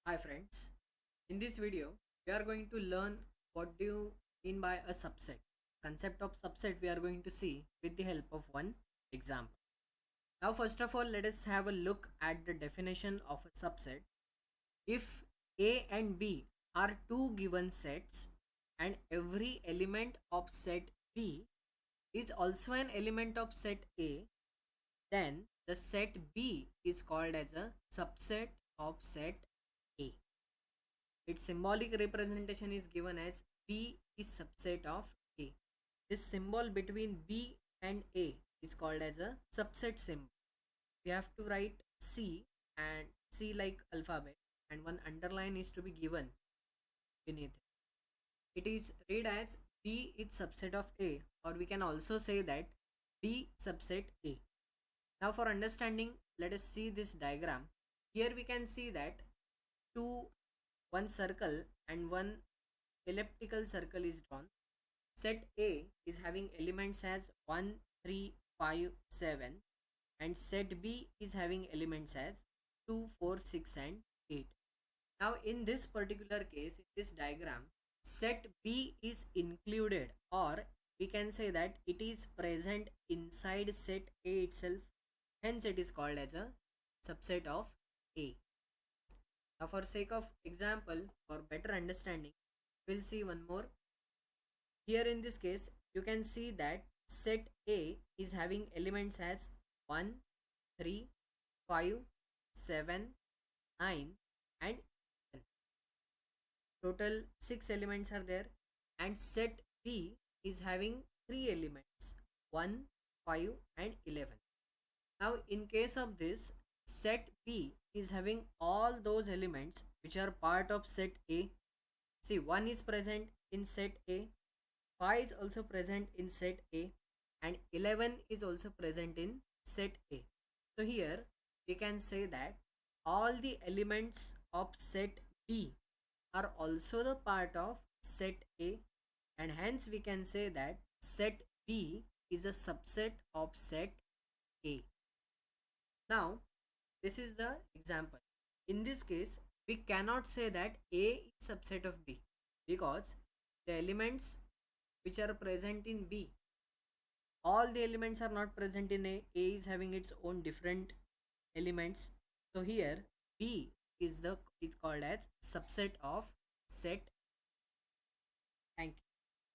Hi friends, in this video we are going to learn what do you mean by a subset. Concept of subset we are going to see with the help of one example. Now first of all let us have a look at the definition of a subset. If A and B are two given sets and every element of set B is also an element of set A, then the set B is called as a subset of set A. Its symbolic representation is given as B is subset of A. This symbol between B and A is called as a subset symbol. We have to write C and C like alphabet, and one underline is to be given beneath it. It is read as B is subset of A, or we can also say that B subset A. Now for understanding, let us see this diagram. Here we can see that two one circle and one elliptical circle is drawn. Set A is having elements as 1, 3, 5, 7, and set B is having elements as 2, 4, 6, and 8. Now in this particular case, in this diagram, set B is included, or we can say that it is present inside set A itself. Hence it is called as a subset of A. Now for sake of example, for better understanding, we'll see one more. Here in this case, you can see that set A is having elements as 1, 3, 5, 7, 9 and 10. Total 6 elements are there, and set B is having 3 elements 1, 5 and 11. Now in case of this, set B is having all those elements which are part of set A. See, 1 is present in set A, 5 is also present in set A, and 11 is also present in set A. So here we can say that all the elements of set B are also the part of set A, and hence we can say that set B is a subset of set A. Now this is the example. In this case, we cannot say that A is subset of B, because the elements which are present in B, all the elements are not present in A. A is having its own different elements. So here B is called as subset of set. Thank you.